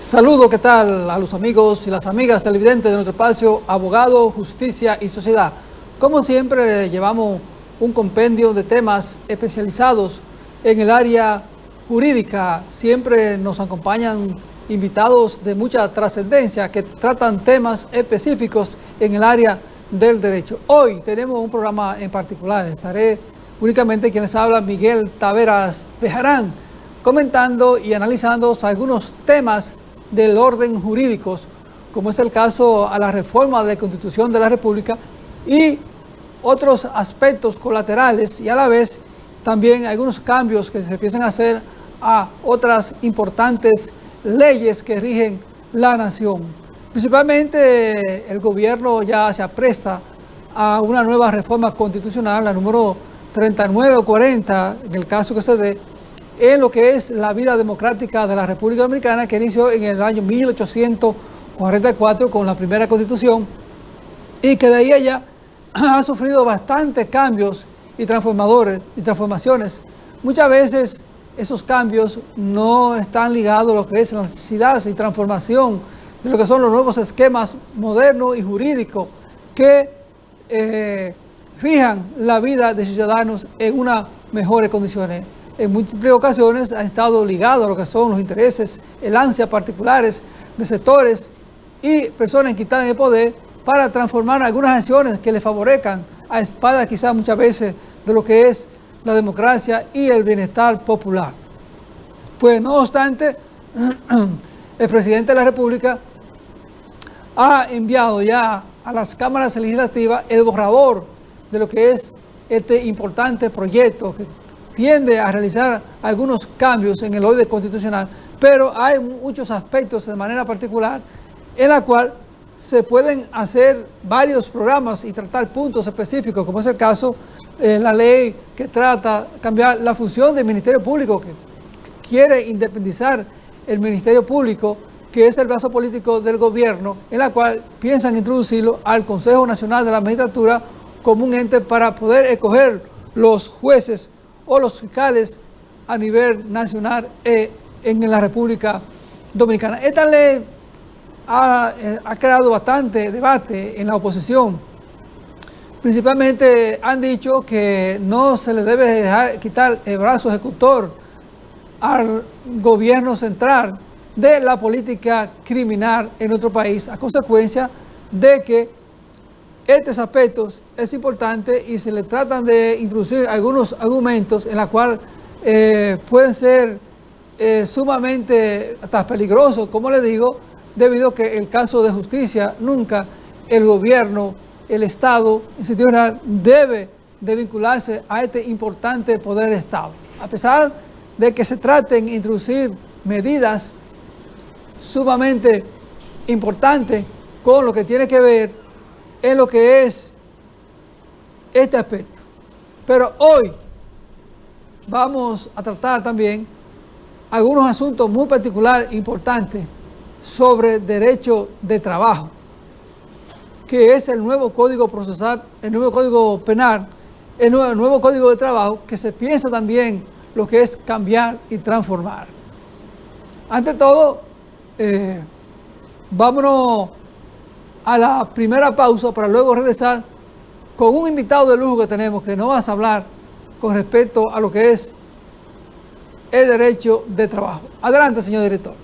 Saludo, ¿qué tal? A los amigos y las amigas televidentes de nuestro espacio Abogado, Justicia y Sociedad. Como siempre, llevamos un compendio de temas especializados en el área jurídica. Siempre nos acompañan invitados de mucha trascendencia que tratan temas específicos en el área del derecho. Hoy tenemos un programa en particular. Estaré únicamente quien les habla, Miguel Taveras Bejarán, comentando y analizando algunos temas del orden jurídico, como es el caso a la reforma de la Constitución de la República y otros aspectos colaterales, y a la vez también algunos cambios que se empiezan a hacer a otras importantes leyes que rigen la nación. Principalmente el gobierno ya se apresta a una nueva reforma constitucional, la número 39 o 40, en el caso que se dé, en lo que es la vida democrática de la República Dominicana, que inició en el año 1844 con la primera Constitución y que de ahí allá ha sufrido bastantes cambios y transformaciones. Muchas veces esos cambios no están ligados a lo que es la necesidad y transformación de lo que son los nuevos esquemas modernos y jurídicos que rijan la vida de ciudadanos en unas mejores condiciones. En múltiples ocasiones ha estado ligado a lo que son los intereses, el ansia particulares de sectores y personas que están en el poder para transformar algunas acciones que les favorezcan a espaldas quizás muchas veces de lo que es la democracia y el bienestar popular. Pues no obstante, el presidente de la República ha enviado ya a las cámaras legislativas el borrador de lo que es este importante proyecto que tiende a realizar algunos cambios en el orden constitucional, pero hay muchos aspectos de manera particular en la cual se pueden hacer varios programas y tratar puntos específicos, como es el caso de la ley que trata de cambiar la función del Ministerio Público, que quiere independizar el Ministerio Público, que es el brazo político del gobierno, en la cual piensan introducirlo al Consejo Nacional de la Magistratura como un ente para poder escoger los jueces o los fiscales a nivel nacional en la República Dominicana. Esta ley ha creado bastante debate en la oposición. Principalmente han dicho que no se le debe dejar quitar el brazo ejecutor al gobierno central de la política criminal en nuestro país, a consecuencia de que estos aspectos es importante y se le tratan de introducir algunos argumentos en los cuales pueden ser sumamente hasta peligrosos, como les digo, debido a que el caso de justicia nunca el gobierno, el Estado, en sentido general, debe de vincularse a este importante poder del Estado. A pesar de que se traten de introducir medidas sumamente importantes con lo que tiene que ver en lo que es este aspecto. Pero hoy vamos a tratar también algunos asuntos muy particulares e importantes sobre derecho de trabajo, que es el nuevo código procesal, el nuevo código penal, el nuevo código de trabajo, que se piensa también lo que es cambiar y transformar. Ante todo, vámonos a la primera pausa para luego regresar con un invitado de lujo que tenemos, que nos va a hablar con respecto a lo que es el derecho de trabajo. Adelante, señor director.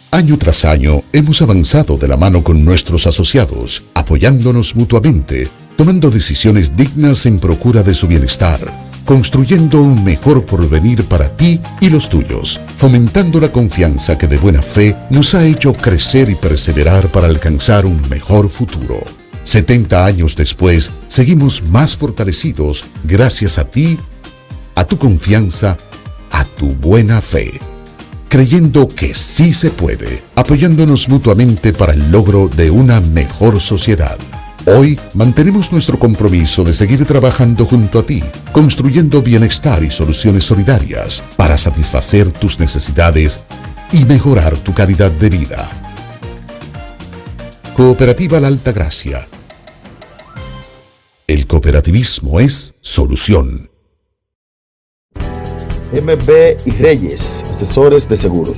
Año tras año hemos avanzado de la mano con nuestros asociados, apoyándonos mutuamente, tomando decisiones dignas en procura de su bienestar, construyendo un mejor porvenir para ti y los tuyos, fomentando la confianza que de buena fe nos ha hecho crecer y perseverar para alcanzar un mejor futuro. 70 años después, seguimos más fortalecidos gracias a ti, a tu confianza, a tu buena fe. Creyendo que sí se puede, apoyándonos mutuamente para el logro de una mejor sociedad. Hoy mantenemos nuestro compromiso de seguir trabajando junto a ti, construyendo bienestar y soluciones solidarias para satisfacer tus necesidades y mejorar tu calidad de vida. Cooperativa La Altagracia. El cooperativismo es solución. MB y Reyes, asesores de seguros.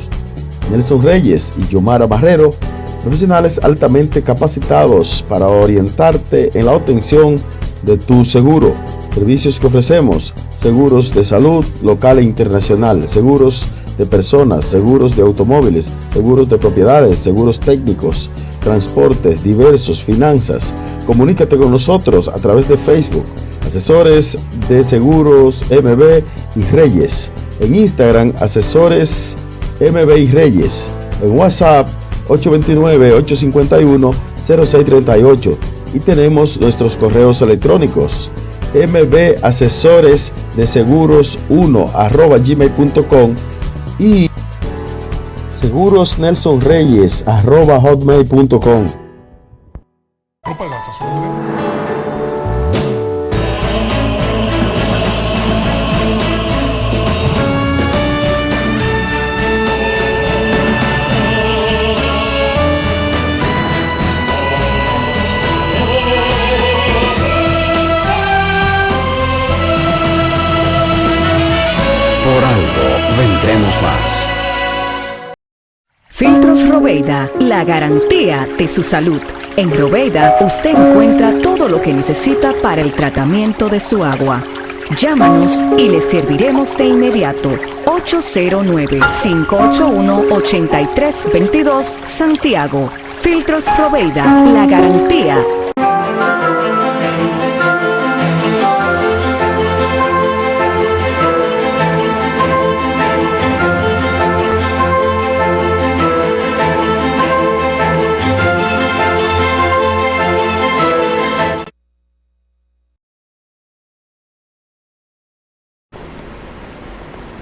Nelson Reyes y Yomara Barrero, profesionales altamente capacitados para orientarte en la obtención de tu seguro. Servicios que ofrecemos: seguros de salud local e internacional, seguros de personas, seguros de automóviles, seguros de propiedades, seguros técnicos, transportes diversos, finanzas. Comunícate con nosotros a través de Facebook, Asesores de Seguros MB y Reyes. En Instagram, Asesores MB y Reyes. En WhatsApp, 829-851-0638. Y tenemos nuestros correos electrónicos: mbasesoresdeseguros1@gmail.com y segurosnelsonreyes@hotmail.com. No pagas a su orden. Por algo vendremos más. Filtros Robeida, la garantía de su salud. En Robeida usted encuentra todo lo que necesita para el tratamiento de su agua. Llámanos y le serviremos de inmediato. 809-581-8322 Santiago. Filtros Robeida, la garantía.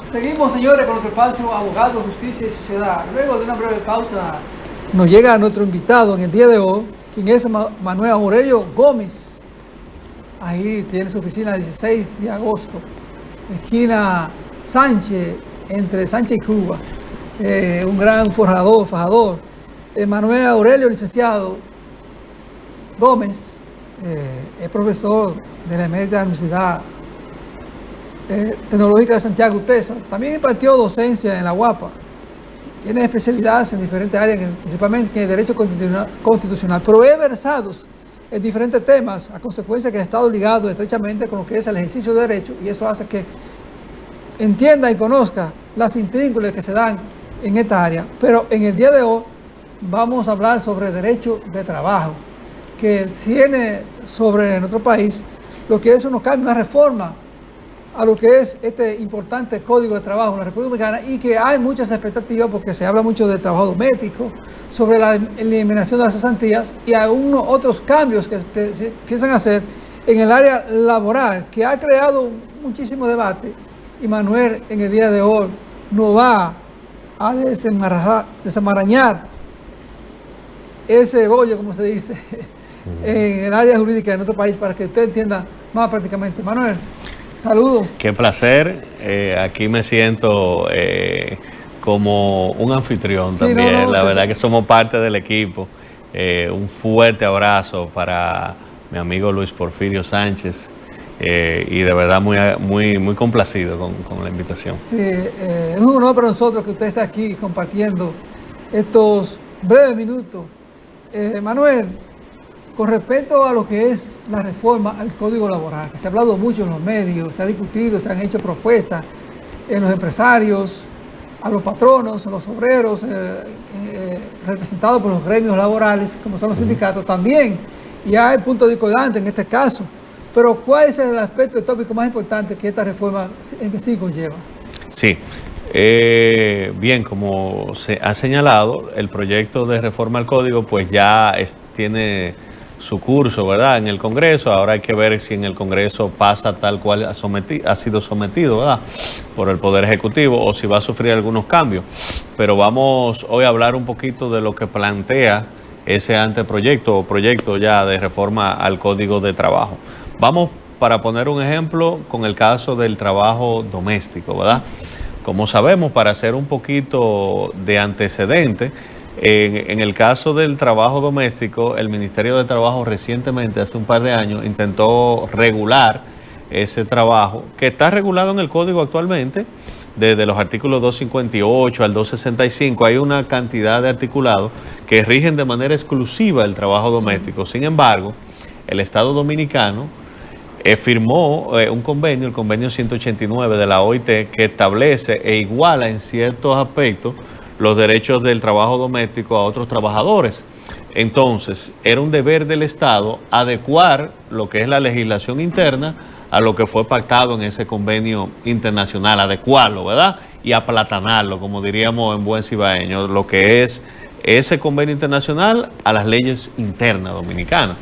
Seguimos, señores, con nuestro espacio Abogado, Justicia y Sociedad. Luego de una breve pausa, nos llega nuestro invitado en el día de hoy, quien es Manuel Aurelio Gómez. Ahí tiene su oficina 16 de agosto, esquina Sánchez, entre Sánchez y Cuba. Un gran fajador. Manuel Aurelio, licenciado Gómez, es profesor de la Emérita Universidad Tecnológica de Santiago UTESA. También impartió docencia en la UAPA. Tiene especialidades en diferentes áreas, principalmente en el derecho constitucional, pero es versado en diferentes temas, a consecuencia que ha estado ligado estrechamente con lo que es el ejercicio de derecho, y eso hace que entienda y conozca las intrínculas que se dan en esta área. Pero en el día de hoy vamos a hablar sobre derecho de trabajo, que tiene sobre nuestro país lo que es unos cambios, una reforma a lo que es este importante Código de Trabajo en la República Dominicana, y que hay muchas expectativas porque se habla mucho de trabajo doméstico, sobre la eliminación de las cesantías y algunos otros cambios que piensan hacer en el área laboral, que ha creado muchísimo debate. Y Manuel en el día de hoy nos va a desenmarañar ese bollo, como se dice, en el área jurídica de nuestro país, para que usted entienda más prácticamente. Manuel, saludos. Qué placer. Aquí me siento como un anfitrión también. La verdad que somos parte del equipo. Un fuerte abrazo para mi amigo Luis Porfirio Sánchez. Y de verdad muy complacido con la invitación. Sí, es un honor para nosotros que usted esté aquí compartiendo estos breves minutos. Manuel, con respecto a lo que es la reforma al Código Laboral, que se ha hablado mucho en los medios, se ha discutido, se han hecho propuestas en los empresarios, a los patronos, a los obreros, representados por los gremios laborales, como son los sindicatos también, y hay puntos discordantes en este caso. Pero ¿cuál es el aspecto, el tópico más importante que esta reforma en que sí conlleva? Sí, bien, como se ha señalado, el proyecto de reforma al Código pues ya tiene su curso, ¿verdad?, en el Congreso. Ahora hay que ver si en el Congreso pasa tal cual ha sido sometido, ¿verdad?, por el Poder Ejecutivo, o si va a sufrir algunos cambios. Pero vamos hoy a hablar un poquito de lo que plantea ese anteproyecto o proyecto ya de reforma al Código de Trabajo. Vamos, para poner un ejemplo, con el caso del trabajo doméstico, ¿verdad? Como sabemos, para hacer un poquito de antecedente, en el caso del trabajo doméstico, el Ministerio de Trabajo recientemente, hace un par de años, intentó regular ese trabajo, que está regulado en el Código actualmente, desde los artículos 258 al 265, hay una cantidad de articulados que rigen de manera exclusiva el trabajo doméstico. Sin embargo, el Estado Dominicano firmó un convenio, el convenio 189 de la OIT, que establece e iguala en ciertos aspectos los derechos del trabajo doméstico a otros trabajadores. Entonces, era un deber del Estado adecuar lo que es la legislación interna a lo que fue pactado en ese convenio internacional, adecuarlo, ¿verdad? Y aplatanarlo, como diríamos en buen cibaeño, lo que es ese convenio internacional a las leyes internas dominicanas.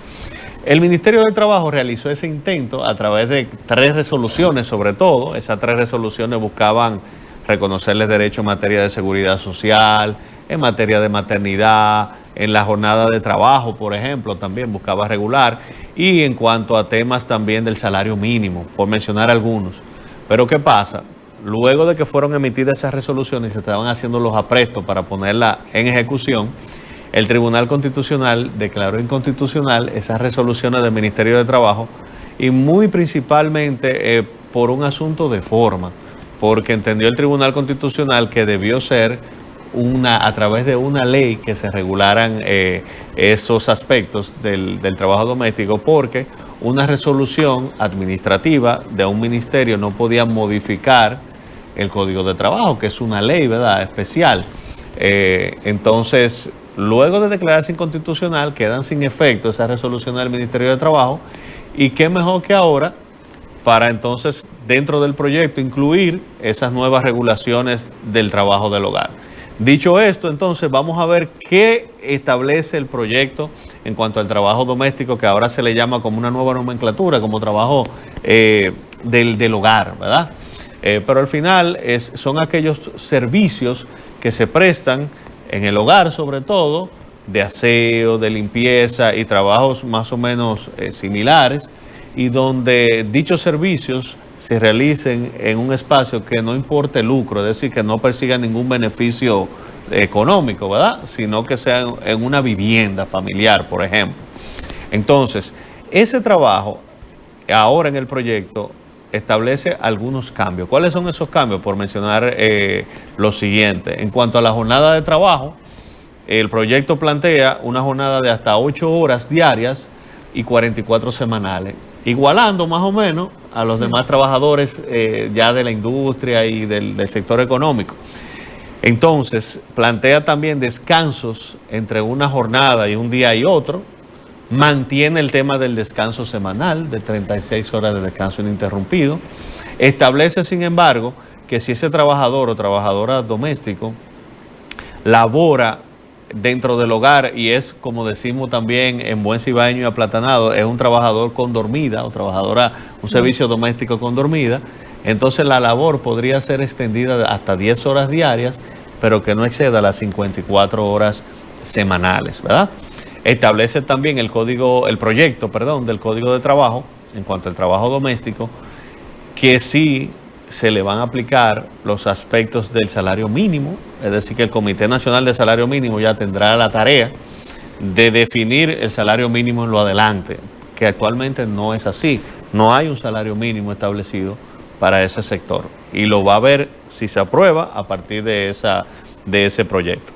El Ministerio del Trabajo realizó ese intento a través de 3 resoluciones, sobre todo. Esas 3 resoluciones buscaban reconocerles derechos en materia de seguridad social, en materia de maternidad, en la jornada de trabajo, por ejemplo, también buscaba regular, y en cuanto a temas también del salario mínimo, por mencionar algunos. Pero ¿qué pasa? Luego de que fueron emitidas esas resoluciones y se estaban haciendo los aprestos para ponerla en ejecución, el Tribunal Constitucional declaró inconstitucional esas resoluciones del Ministerio de Trabajo, y muy principalmente por un asunto de forma, porque entendió el Tribunal Constitucional que debió ser a través de una ley que se regularan esos aspectos del trabajo doméstico, porque una resolución administrativa de un ministerio no podía modificar el Código de Trabajo, que es una ley, ¿verdad?, especial. Entonces, luego de declararse inconstitucional, quedan sin efecto esas resoluciones del Ministerio de Trabajo, y qué mejor que ahora para entonces, dentro del proyecto, incluir esas nuevas regulaciones del trabajo del hogar. Dicho esto, entonces vamos a ver qué establece el proyecto en cuanto al trabajo doméstico, que ahora se le llama como una nueva nomenclatura, como trabajo del hogar, ¿verdad? Pero al final son aquellos servicios que se prestan en el hogar, sobre todo, de aseo, de limpieza y trabajos más o menos similares, y donde dichos servicios se realicen en un espacio que no importe lucro, es decir, que no persiga ningún beneficio económico, ¿verdad?, sino que sea en una vivienda familiar, por ejemplo. Entonces, ese trabajo, ahora en el proyecto, establece algunos cambios. ¿Cuáles son esos cambios? Por mencionar lo siguiente. En cuanto a la jornada de trabajo, el proyecto plantea una jornada de hasta 8 horas diarias y 44 semanales, igualando más o menos a los demás trabajadores ya de la industria y del sector económico. Entonces, plantea también descansos entre una jornada y un día y otro, mantiene el tema del descanso semanal, de 36 horas de descanso ininterrumpido, establece, sin embargo, que si ese trabajador o trabajadora doméstico labora dentro del hogar y es, como decimos también en buen cibaeño y aplatanado, es un trabajador con dormida o trabajadora, un servicio doméstico con dormida, entonces la labor podría ser extendida hasta 10 horas diarias, pero que no exceda las 54 horas semanales, ¿verdad? Establece también el proyecto del Código de Trabajo, en cuanto al trabajo doméstico, que sí se le van a aplicar los aspectos del salario mínimo, es decir, que el Comité Nacional de Salario Mínimo ya tendrá la tarea de definir el salario mínimo en lo adelante, que actualmente no es así. No hay un salario mínimo establecido para ese sector, y lo va a ver si se aprueba a partir de ese proyecto.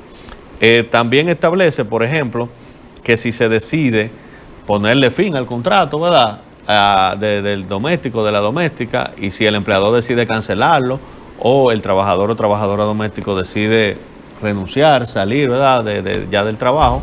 También establece, por ejemplo, que si se decide ponerle fin al contrato, ¿verdad?, del doméstico, de la doméstica, y si el empleador decide cancelarlo o el trabajador o trabajadora doméstico decide renunciar, salir, ¿verdad?, ya del trabajo,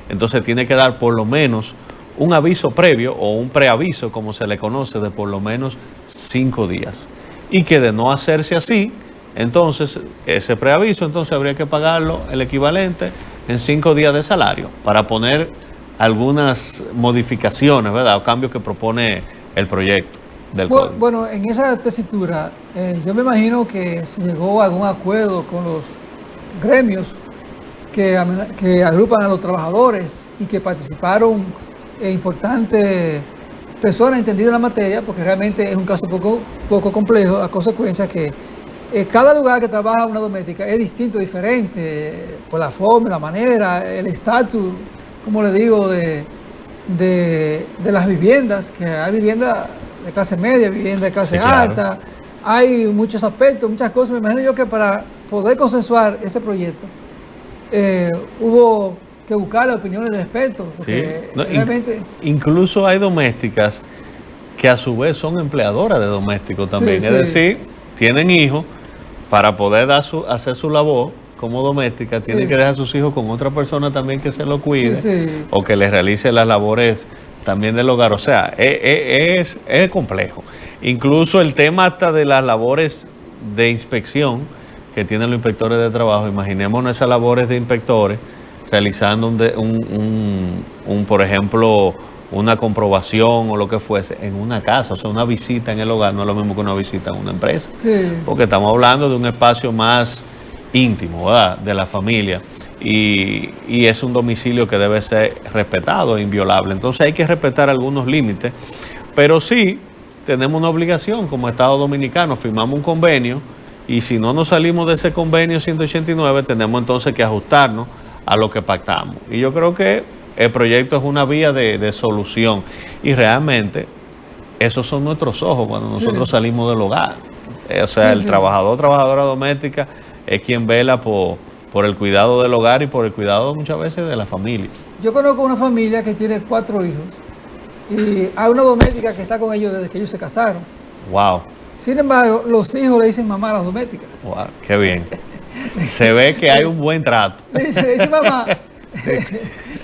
entonces tiene que dar por lo menos un aviso previo o un preaviso, como se le conoce, de por lo menos 5 días. Y que de no hacerse así, entonces ese preaviso entonces habría que pagarlo el equivalente en 5 días de salario, para poner algunas modificaciones, ¿verdad?, o cambios que propone el proyecto del código. Bueno, en esa tesitura, yo me imagino que se llegó a algún acuerdo con los gremios que agrupan a los trabajadores y que participaron importantes personas entendidas en la materia, porque realmente es un caso poco complejo, a consecuencia que cada lugar que trabaja una doméstica es distinto, diferente, por la forma, la manera, el estatus, como le digo, de las viviendas, que hay viviendas de clase media, viviendas de clase alta, hay muchos aspectos, muchas cosas. Me imagino yo que para poder consensuar ese proyecto, hubo que buscar las opiniones de expertos, porque realmente... Incluso hay domésticas que a su vez son empleadoras de domésticos también, es decir, tienen hijos, para poder hacer su labor como doméstica, tienen que dejar a sus hijos con otra persona también que se lo cuide, o que les realice las labores también del hogar. O sea, es complejo. Incluso el tema hasta de las labores de inspección que tienen los inspectores de trabajo. Imaginémonos esas labores de inspectores realizando por ejemplo, una comprobación o lo que fuese en una casa. O sea, una visita en el hogar no es lo mismo que una visita en una empresa. Porque estamos hablando de un espacio más íntimo, ¿verdad?, de la familia. Y es un domicilio que debe ser respetado e inviolable. Entonces hay que respetar algunos límites, pero sí tenemos una obligación como Estado Dominicano, firmamos un convenio, y si no nos salimos de ese convenio 189, tenemos entonces que ajustarnos a lo que pactamos. Y yo creo que el proyecto es una vía de solución, y realmente esos son nuestros ojos cuando nosotros salimos del hogar. O sea, el trabajador, trabajadora doméstica es quien vela por el cuidado del hogar y por el cuidado muchas veces de la familia. Yo conozco una familia que tiene 4 hijos y hay una doméstica que está con ellos desde que ellos se casaron. Wow. Sin embargo, los hijos le dicen mamá a las domésticas. Wow, qué bien. Se ve que hay un buen trato. Le dice mamá.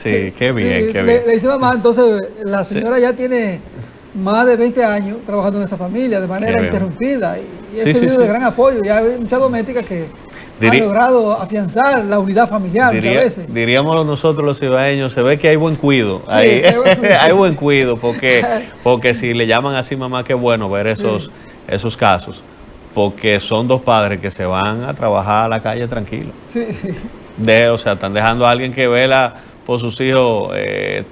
Sí, qué bien, qué bien. Le dice mamá, entonces la señora ya tiene más de 20 años trabajando en esa familia de manera interrumpida, y es servido de gran apoyo. Ya hay muchas domésticas que han logrado afianzar la unidad familiar muchas veces. Diríamos nosotros los cibaeños, se ve que hay buen cuido. Hay buen cuido, porque si le llaman así mamá, qué bueno ver esos casos, porque son 2 padres que se van a trabajar a la calle tranquilos. O sea, están dejando a alguien que vela por sus hijos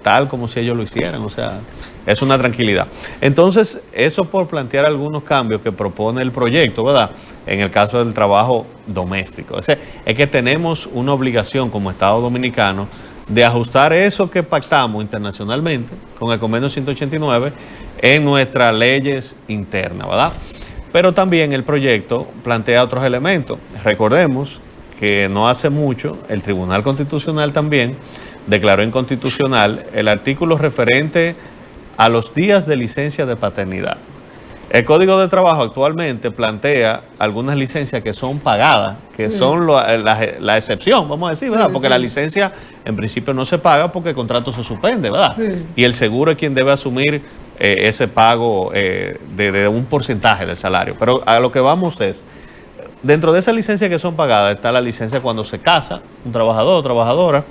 tal como si ellos lo hicieran. O sea, es una tranquilidad. Entonces, eso por plantear algunos cambios que propone el proyecto, ¿verdad?, en el caso del trabajo doméstico. Es que tenemos una obligación como Estado Dominicano de ajustar eso que pactamos internacionalmente con el convenio 189 en nuestras leyes internas, ¿verdad? Pero también el proyecto plantea otros elementos. Recordemos que no hace mucho el Tribunal Constitucional también declaró inconstitucional el artículo referente a los días de licencia de paternidad. El Código de Trabajo actualmente plantea algunas licencias que son pagadas, que son la excepción, vamos a decir, ¿verdad? Porque la licencia en principio no se paga porque el contrato se suspende, ¿verdad? Y el seguro es quien debe asumir ese pago de un porcentaje del salario. Pero a lo que vamos es, dentro de esas licencias que son pagadas está la licencia cuando se casa un trabajador o trabajadora,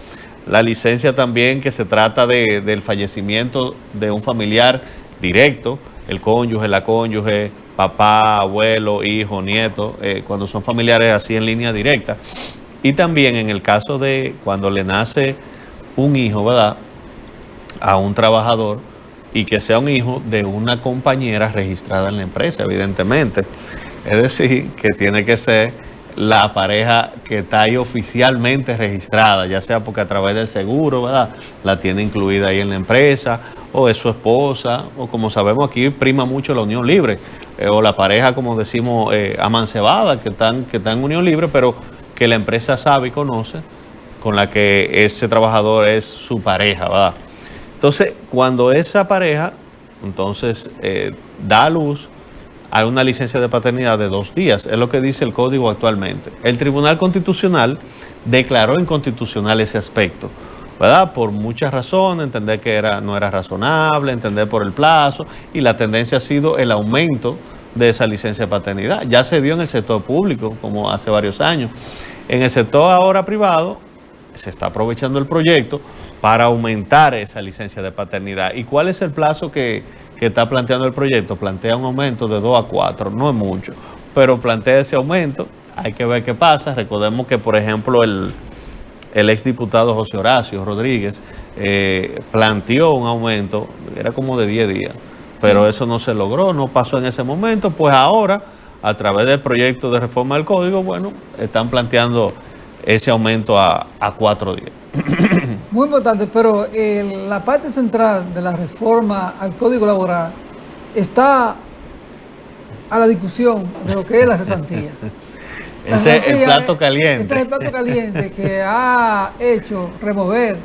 la licencia también que se trata del fallecimiento de un familiar directo, el cónyuge, la cónyuge, papá, abuelo, hijo, nieto, cuando son familiares así en línea directa. Y también en el caso de cuando le nace un hijo, ¿verdad?, a un trabajador, y que sea un hijo de una compañera registrada en la empresa, evidentemente. Es decir, que tiene que ser la pareja que está ahí oficialmente registrada, ya sea porque a través del seguro, ¿verdad?, la tiene incluida ahí en la empresa, o es su esposa, o como sabemos aquí prima mucho la unión libre, o la pareja, como decimos, amancebada, que están en unión libre, pero que la empresa sabe y conoce, con la que ese trabajador es su pareja, ¿verdad? Entonces, cuando esa pareja, entonces, da a luz, hay una licencia de paternidad de 2 días, es lo que dice el Código actualmente. El Tribunal Constitucional declaró inconstitucional ese aspecto, ¿verdad? Por muchas razones, entender que no era razonable, entender por el plazo, y la tendencia ha sido el aumento de esa licencia de paternidad. Ya se dio en el sector público, como hace varios años. En el sector ahora privado, se está aprovechando el proyecto para aumentar esa licencia de paternidad. ¿Y cuál es el plazo que está planteando el proyecto? Plantea un aumento de 2 a 4, no es mucho, pero plantea ese aumento, hay que ver qué pasa. Recordemos que, por ejemplo, el exdiputado José Horacio Rodríguez planteó un aumento, era como de 10 días, pero eso no se logró, no pasó en ese momento. Pues ahora, a través del proyecto de reforma del Código, bueno, están planteando ese aumento a 4 días. Muy importante, pero la parte central de la reforma al Código Laboral está a la discusión de lo que es la cesantía. Ese es el plato caliente. Ese es el plato caliente que ha hecho remover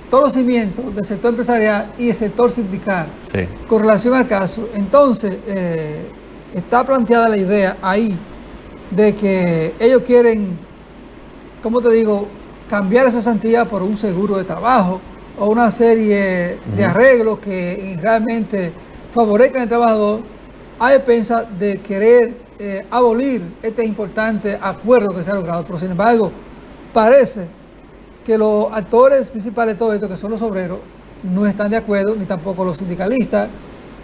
todos los cimientos del sector empresarial y el sector sindical. Sí. Con relación al caso, entonces, está planteada la idea ahí de que ellos quieren, ¿cómo te digo?, cambiar esa cesantía por un seguro de trabajo o una serie de arreglos que realmente favorezcan al trabajador a expensas de querer abolir este importante acuerdo que se ha logrado. Pero sin embargo, parece que los actores principales de todo esto, que son los obreros, no están de acuerdo, ni tampoco los sindicalistas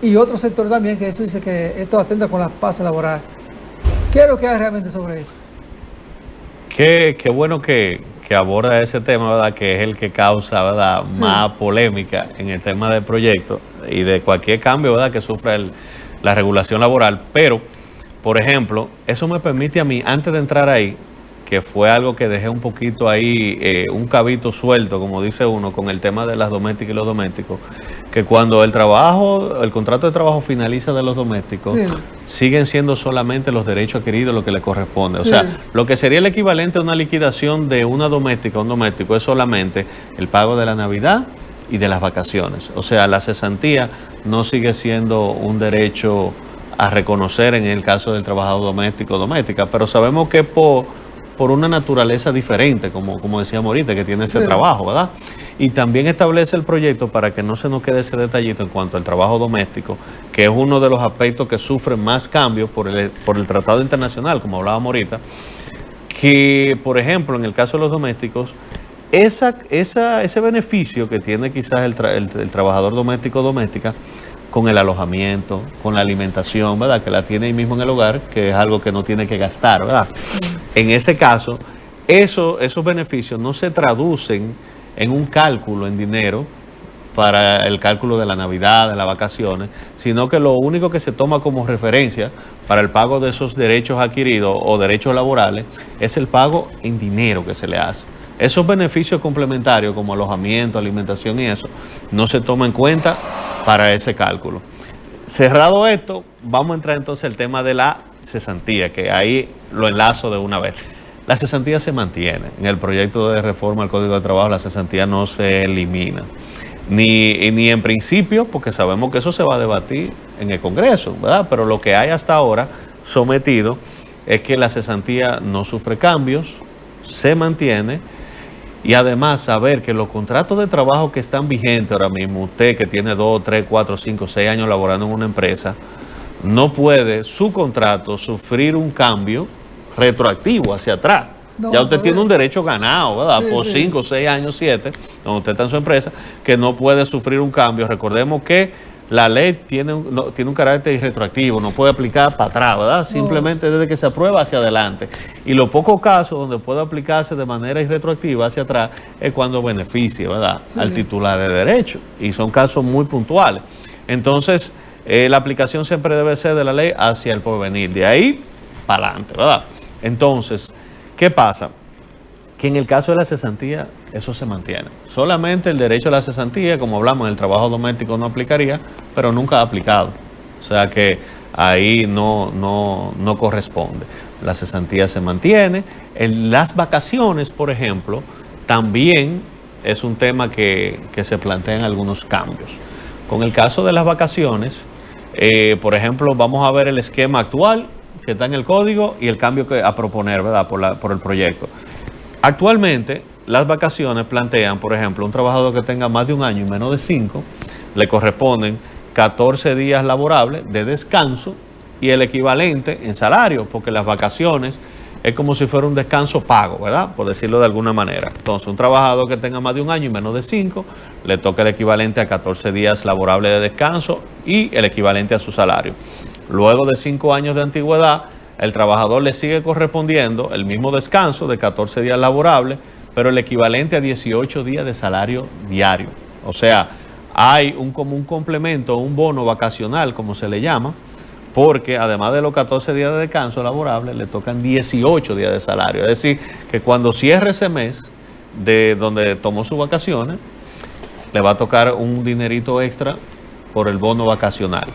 y otros sectores también, que eso dice que esto atenta con la paz laboral. ¿Qué es lo que hay realmente sobre esto? Qué bueno que aborda ese tema, ¿verdad? Que es el que causa, ¿verdad?, más polémica en el tema del proyecto y de cualquier cambio, ¿verdad?, que sufra la regulación laboral. Pero, por ejemplo, eso me permite a mí, antes de entrar ahí, que fue algo que dejé un poquito ahí, un cabito suelto, como dice uno, con el tema de las domésticas y los domésticos, que cuando el contrato de trabajo finaliza de los domésticos, siguen siendo solamente los derechos adquiridos lo que le corresponde. O sea, lo que sería el equivalente a una liquidación de una doméstica o un doméstico es solamente el pago de la Navidad y de las vacaciones. O sea, la cesantía no sigue siendo un derecho a reconocer en el caso del trabajador doméstico o doméstica, pero sabemos que por una naturaleza diferente, como decíamos ahorita, que tiene ese trabajo, ¿verdad? Y también establece el proyecto, para que no se nos quede ese detallito en cuanto al trabajo doméstico, que es uno de los aspectos que sufre más cambios por el tratado internacional, como hablábamos ahorita, que, por ejemplo, en el caso de los domésticos, ese beneficio que tiene quizás el trabajador doméstico o doméstica, con el alojamiento, con la alimentación, ¿verdad?, que la tiene ahí mismo en el hogar, que es algo que no tiene que gastar, ¿verdad? En ese caso, esos beneficios no se traducen en un cálculo en dinero para el cálculo de la Navidad, de las vacaciones, sino que lo único que se toma como referencia para el pago de esos derechos adquiridos o derechos laborales es el pago en dinero que se le hace. Esos beneficios complementarios como alojamiento, alimentación y eso, no se toma en cuenta para ese cálculo. Cerrado esto, vamos a entrar entonces al tema de la cesantía, que ahí lo enlazo de una vez. La cesantía se mantiene. En el proyecto de reforma al Código de Trabajo, la cesantía no se elimina. Ni en principio, porque sabemos que eso se va a debatir en el Congreso, ¿verdad? Pero lo que hay hasta ahora sometido es que la cesantía no sufre cambios, se mantiene. Y además saber que los contratos de trabajo que están vigentes ahora mismo, usted que tiene 2, 3, 4, 5, 6 años laborando en una empresa, no puede su contrato sufrir un cambio retroactivo hacia atrás. No, ya usted tiene un derecho ganado, ¿verdad? Por 5, 6 años, 7, donde usted está en su empresa, que no puede sufrir un cambio. Recordemos que la ley tiene un carácter irretroactivo, no puede aplicar para atrás, ¿verdad? Simplemente desde que se aprueba hacia adelante. Y los pocos casos donde puede aplicarse de manera irretroactiva hacia atrás es cuando beneficia, ¿verdad?, al titular de derecho. Y son casos muy puntuales. Entonces, la aplicación siempre debe ser de la ley hacia el porvenir, de ahí para adelante, ¿verdad? Entonces, ¿qué pasa? Que en el caso de la cesantía, eso se mantiene. Solamente el derecho a la cesantía, como hablamos, en el trabajo doméstico no aplicaría, pero nunca ha aplicado. O sea que ahí no corresponde. La cesantía se mantiene. En las vacaciones, por ejemplo, también es un tema que se plantean algunos cambios. Con el caso de las vacaciones, por ejemplo, vamos a ver el esquema actual que está en el código y el cambio que a proponer, ¿verdad?, por el proyecto. Actualmente, las vacaciones plantean, por ejemplo, un trabajador que tenga más de 1 año y menos de 5, le corresponden 14 días laborables de descanso y el equivalente en salario, porque las vacaciones es como si fuera un descanso pago, ¿verdad?, por decirlo de alguna manera. Entonces, un trabajador que tenga más de 1 año y menos de 5, le toca el equivalente a 14 días laborables de descanso y el equivalente a su salario. Luego de 5 años de antigüedad, el trabajador le sigue correspondiendo el mismo descanso de 14 días laborables, pero el equivalente a 18 días de salario diario. O sea, hay como un complemento, un bono vacacional, como se le llama, porque además de los 14 días de descanso laborable, le tocan 18 días de salario. Es decir, que cuando cierre ese mes de donde tomó sus vacaciones, le va a tocar un dinerito extra por el bono vacacional.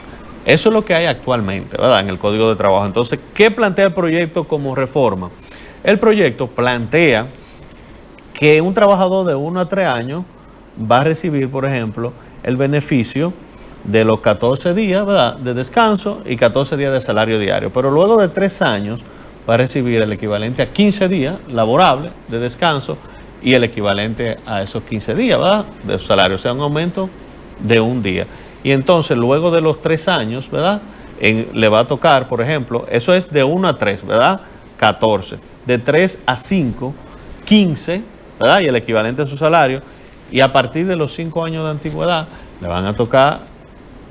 Eso es lo que hay actualmente, ¿verdad?, en el Código de Trabajo. Entonces, ¿qué plantea el proyecto como reforma? El proyecto plantea que un trabajador de 1 a 3 años va a recibir, por ejemplo, el beneficio de los 14 días, ¿verdad?, de descanso y 14 días de salario diario. Pero luego de 3 años va a recibir el equivalente a 15 días laborables de descanso y el equivalente a esos 15 días, ¿verdad?, de su salario. O sea, un aumento de 1 día. Y entonces, luego de los 3 años, ¿verdad?, le va a tocar, por ejemplo, eso es de 1 a 3, ¿verdad?, 14. De 3 a 5, 15, ¿verdad?, y el equivalente a su salario. Y a partir de los 5 años de antigüedad, le van a tocar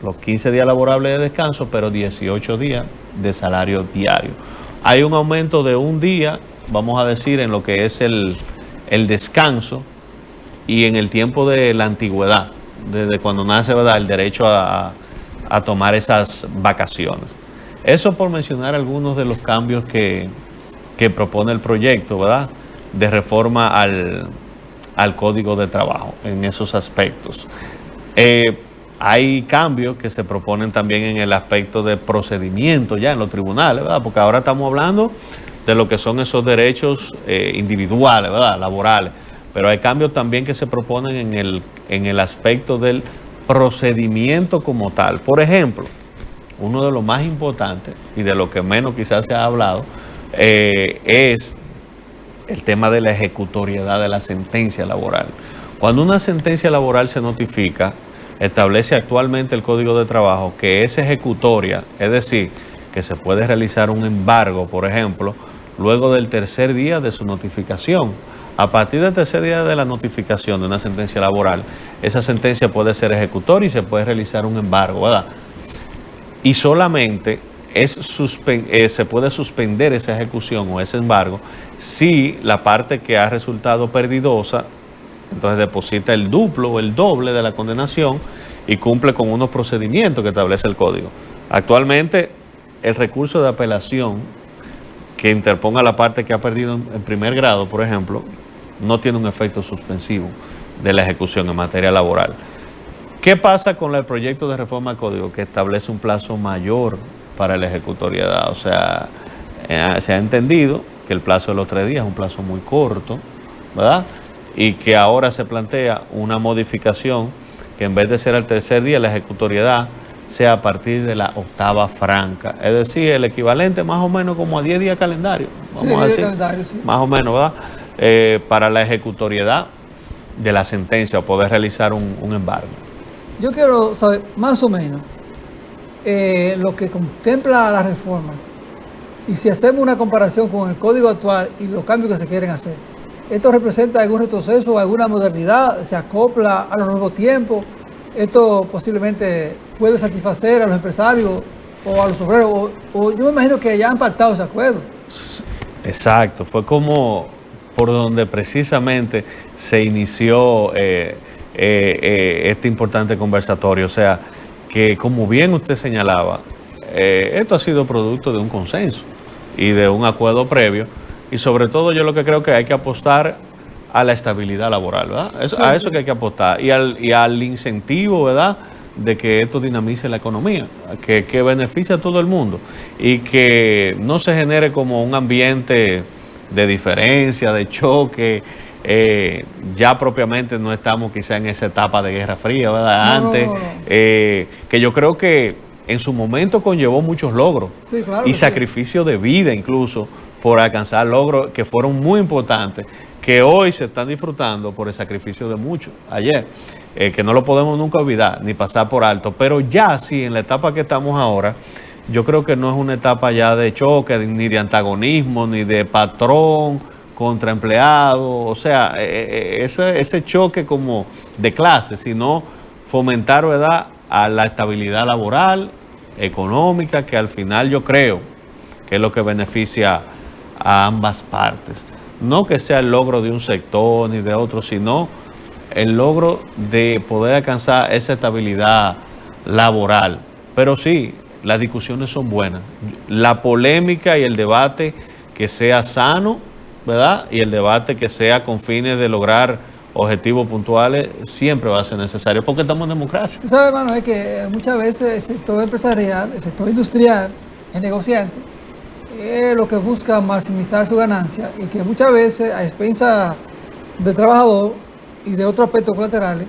los 15 días laborables de descanso, pero 18 días de salario diario. Hay un aumento de 1 día, vamos a decir, en lo que es el descanso y en el tiempo de la antigüedad, desde cuando nace, ¿verdad?, el derecho a tomar esas vacaciones. Eso por mencionar algunos de los cambios que propone el proyecto, ¿verdad?, de reforma al Código de Trabajo en esos aspectos. Hay cambios que se proponen también en el aspecto de procedimiento ya en los tribunales, ¿verdad?, porque ahora estamos hablando de lo que son esos derechos individuales, ¿verdad?, laborales, pero hay cambios también que se proponen en el aspecto del procedimiento como tal. Por ejemplo, uno de los más importantes y de lo que menos quizás se ha hablado es el tema de la ejecutoriedad de la sentencia laboral. Cuando una sentencia laboral se notifica, establece actualmente el Código de Trabajo que es ejecutoria, es decir, que se puede realizar un embargo, por ejemplo, luego del 3er día de su notificación. A partir del 3er día de la notificación de una sentencia laboral, esa sentencia puede ser ejecutoria y se puede realizar un embargo, ¿verdad? Y solamente se puede suspender esa ejecución o ese embargo si la parte que ha resultado perdidosa, entonces deposita el duplo o el doble de la condenación y cumple con unos procedimientos que establece el Código. Actualmente, el recurso de apelación que interponga la parte que ha perdido en primer grado, por ejemplo, no tiene un efecto suspensivo de la ejecución en materia laboral. ¿Qué pasa con el proyecto de reforma al Código que establece un plazo mayor para la ejecutoriedad? O sea, se ha entendido que el plazo de los 3 días es un plazo muy corto, ¿verdad?, y que ahora se plantea una modificación que en vez de ser al 3er día, la ejecutoriedad sea a partir de la 8ª franca. Es decir, el equivalente más o menos como a 10 días calendario. Vamos a decir, calendario, sí, más o menos, ¿verdad?, para la ejecutoriedad de la sentencia o poder realizar un embargo. Yo quiero saber más o menos lo que contempla la reforma y si hacemos una comparación con el Código actual y los cambios que se quieren hacer. ¿Esto representa algún retroceso, alguna modernidad? ¿Se acopla a los nuevos tiempos? ¿Esto posiblemente puede satisfacer a los empresarios o a los obreros? O yo me imagino que ya han pactado ese acuerdo. Exacto, fue como por donde precisamente se inició este importante conversatorio. O sea, que como bien usted señalaba, esto ha sido producto de un consenso y de un acuerdo previo. Y sobre todo yo lo que creo que hay que apostar a la estabilidad laboral, ¿verdad? A eso que hay que apostar. Y al incentivo, ¿verdad?, de que esto dinamice la economía, que beneficie a todo el mundo y que no se genere como un ambiente de diferencia, de choque. Ya propiamente no estamos quizá en esa etapa de Guerra Fría, ¿verdad? Antes, que yo creo que en su momento conllevó muchos logros, sí, claro, y sacrificio de vida incluso por alcanzar logros que fueron muy importantes, que hoy se están disfrutando por el sacrificio de muchos ayer, que no lo podemos nunca olvidar ni pasar por alto. Pero ya sí, en la etapa que estamos ahora, yo creo que no es una etapa ya de choque, ni de antagonismo, ni de patrón contra empleado, o sea, ese choque como de clase, sino fomentar, ¿verdad?, a la estabilidad laboral, económica, que al final yo creo que es lo que beneficia a ambas partes. no que sea el logro de un sector ni de otro, sino el logro de poder alcanzar esa estabilidad laboral. Pero sí, las discusiones son buenas. La polémica y el debate que sea sano, ¿verdad? Y el debate que sea con fines de lograr objetivos puntuales siempre va a ser necesario porque estamos en democracia. Tú sabes, Manuel, que muchas veces el sector empresarial, el sector industrial, el negociante, es lo que busca maximizar su ganancia y que muchas veces a expensas del trabajador y de otros aspectos colaterales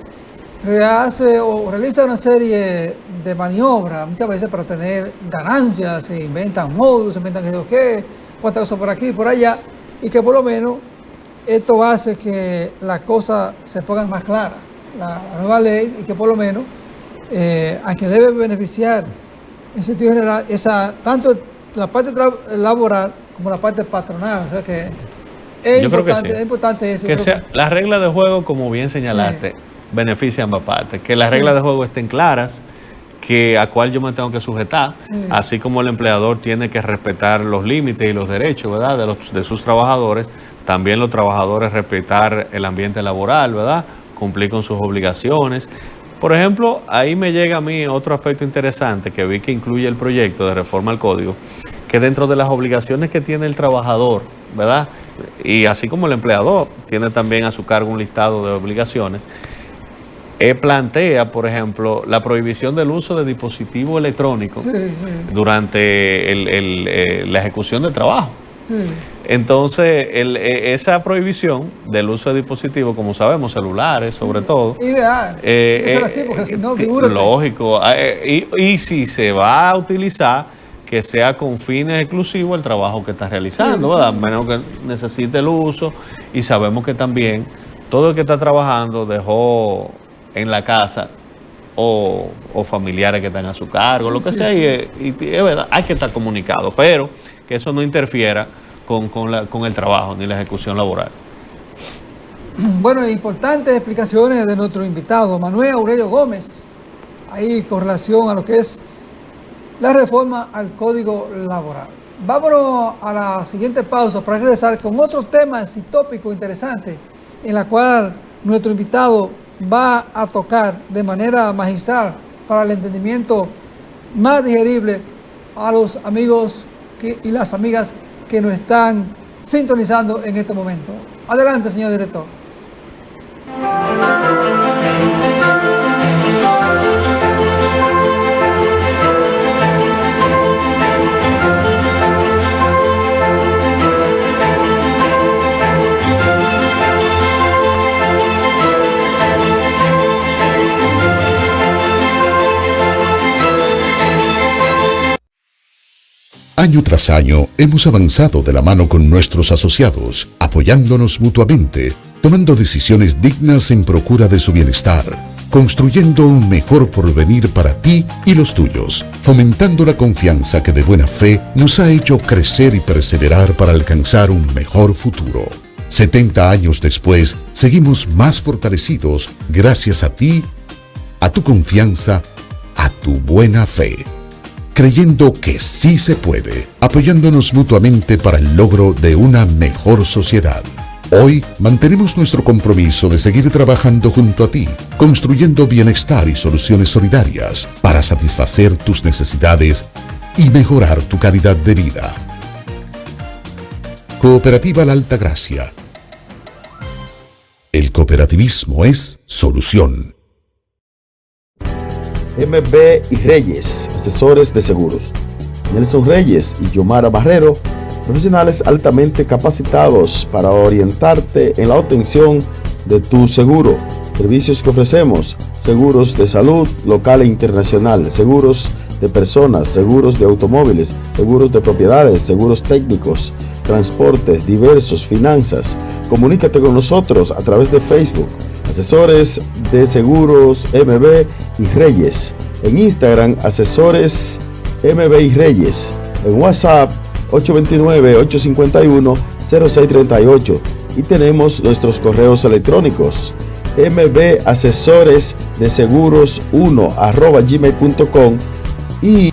hace o realiza una serie de maniobras muchas veces para tener ganancias, se inventan módulos, se inventan qué, cuántas cosas por aquí, por allá, y que por lo menos esto hace que las cosas se pongan más claras, la nueva ley, y que por lo menos a que debe beneficiar en sentido general tanto la parte laboral como la parte patronal. O sea que es importante eso. Que sea, las reglas de juego, como bien señalaste, benefician a ambas partes. Que las reglas de juego estén claras, que a cuál yo me tengo que sujetar, así como el empleador tiene que respetar los límites y los derechos, ¿verdad?, de sus trabajadores, también los trabajadores respetar el ambiente laboral, ¿verdad?, cumplir con sus obligaciones. Por ejemplo, ahí me llega a mí otro aspecto interesante que vi que incluye el proyecto de reforma al código, que dentro de las obligaciones que tiene el trabajador, ¿verdad?, y así como el empleador tiene también a su cargo un listado de obligaciones, plantea, por ejemplo, la prohibición del uso de dispositivos electrónicos durante la ejecución del trabajo. Entonces, esa prohibición del uso de dispositivos, como sabemos, celulares sobre todo. Ideal. Eso así, porque si no, figúrate. Lógico. Y si se va a utilizar, que sea con fines exclusivos el trabajo que está realizando, ¿verdad? Menos que necesite el uso. Y sabemos que también todo el que está trabajando dejó en la casa o familiares que están a su cargo, lo que sea, y es verdad, hay que estar comunicado, pero que eso no interfiera con el trabajo ni la ejecución laboral. Bueno, importantes explicaciones de nuestro invitado, Manuel Aurelio Gómez, ahí con relación a lo que es la reforma al Código Laboral. Vámonos a la siguiente pausa para regresar con otro tema y tópico interesante, en la cual nuestro invitado va a tocar de manera magistral para el entendimiento más digerible a los amigos y las amigas que nos están sintonizando en este momento. Adelante, señor director. Año tras año hemos avanzado de la mano con nuestros asociados, apoyándonos mutuamente, tomando decisiones dignas en procura de su bienestar, construyendo un mejor porvenir para ti y los tuyos, fomentando la confianza que de buena fe nos ha hecho crecer y perseverar para alcanzar un mejor futuro. 70 años después, seguimos más fortalecidos gracias a ti, a tu confianza, a tu buena fe. Creyendo que sí se puede, apoyándonos mutuamente para el logro de una mejor sociedad. Hoy mantenemos nuestro compromiso de seguir trabajando junto a ti, construyendo bienestar y soluciones solidarias para satisfacer tus necesidades y mejorar tu calidad de vida. Cooperativa La Altagracia. El cooperativismo es solución. MB y Reyes, asesores de seguros. Nelson Reyes y Yomara Barrero, profesionales altamente capacitados para orientarte en la obtención de tu seguro. Servicios que ofrecemos: seguros de salud local e internacional, seguros de personas, seguros de automóviles, seguros de propiedades, seguros técnicos, transportes diversos, finanzas. Comunícate con nosotros a través de Facebook. Asesores de seguros MB y Reyes. En Instagram, asesores MB y Reyes. En WhatsApp, 829-851-0638. Y tenemos nuestros correos electrónicos: mbasesoresdeseguros1@gmail.com y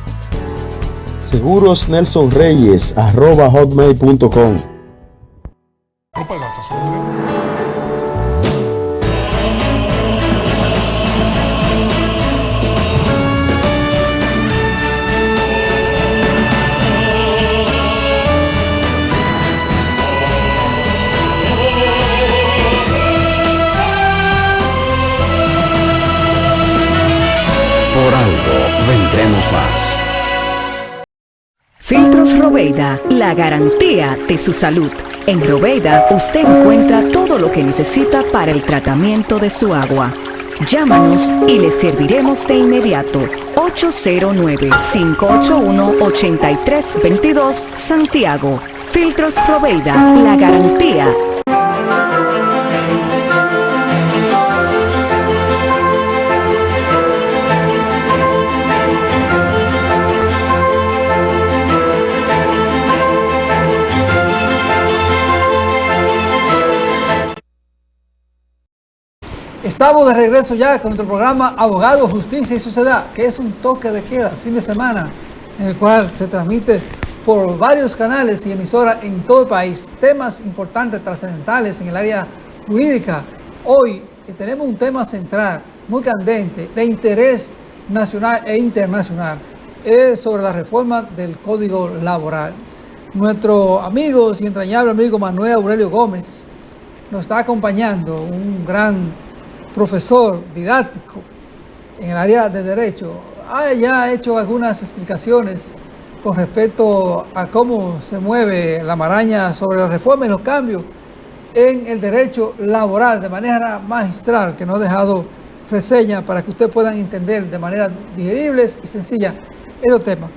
segurosnelsonreyes@hotmail.com. Filtros Robeida, la garantía de su salud. En Robeida usted encuentra todo lo que necesita para el tratamiento de su agua. Llámanos y le serviremos de inmediato. 809-581-8322 Santiago. Filtros Robeida, la garantía. Estamos de regreso ya con nuestro programa Abogado, Justicia y Sociedad, que es un toque de queda, fin de semana, en el cual se transmite por varios canales y emisoras en todo el país, temas importantes, trascendentales en el área jurídica. Hoy tenemos un tema central, muy candente, de interés nacional e internacional, es sobre la reforma del Código Laboral. Nuestro amigo y entrañable amigo Manuel Aurelio Gómez nos está acompañando, un gran profesor didáctico en el área de Derecho. Ya ha hecho algunas explicaciones con respecto a cómo se mueve la maraña sobre la reforma y los cambios en el derecho laboral de manera magistral, que nos ha dejado reseña para que ustedes puedan entender de manera digerible y sencilla esos temas.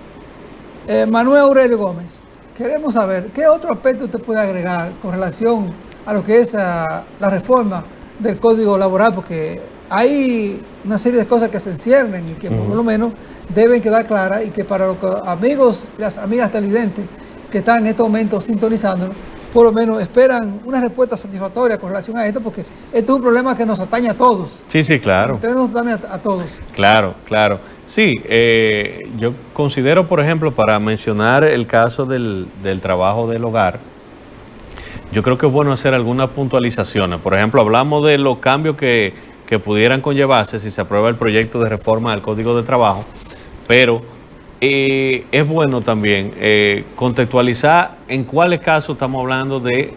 Manuel Aurelio Gómez, queremos saber qué otro aspecto usted puede agregar con relación a lo que es la reforma del Código Laboral, porque hay una serie de cosas que se enciernen y que por lo menos deben quedar claras, y que para los amigos y las amigas televidentes que están en estos momentos sintonizándonos, por lo menos esperan una respuesta satisfactoria con relación a esto, porque esto es un problema que nos atañe a todos. Sí, sí, claro. Tenemos también a todos. Claro, claro. Sí, yo considero, por ejemplo, para mencionar el caso del trabajo del hogar, yo creo que es bueno hacer algunas puntualizaciones. Por ejemplo, hablamos de los cambios que pudieran conllevarse si se aprueba el proyecto de reforma del Código de Trabajo, pero es bueno también contextualizar en cuáles casos estamos hablando de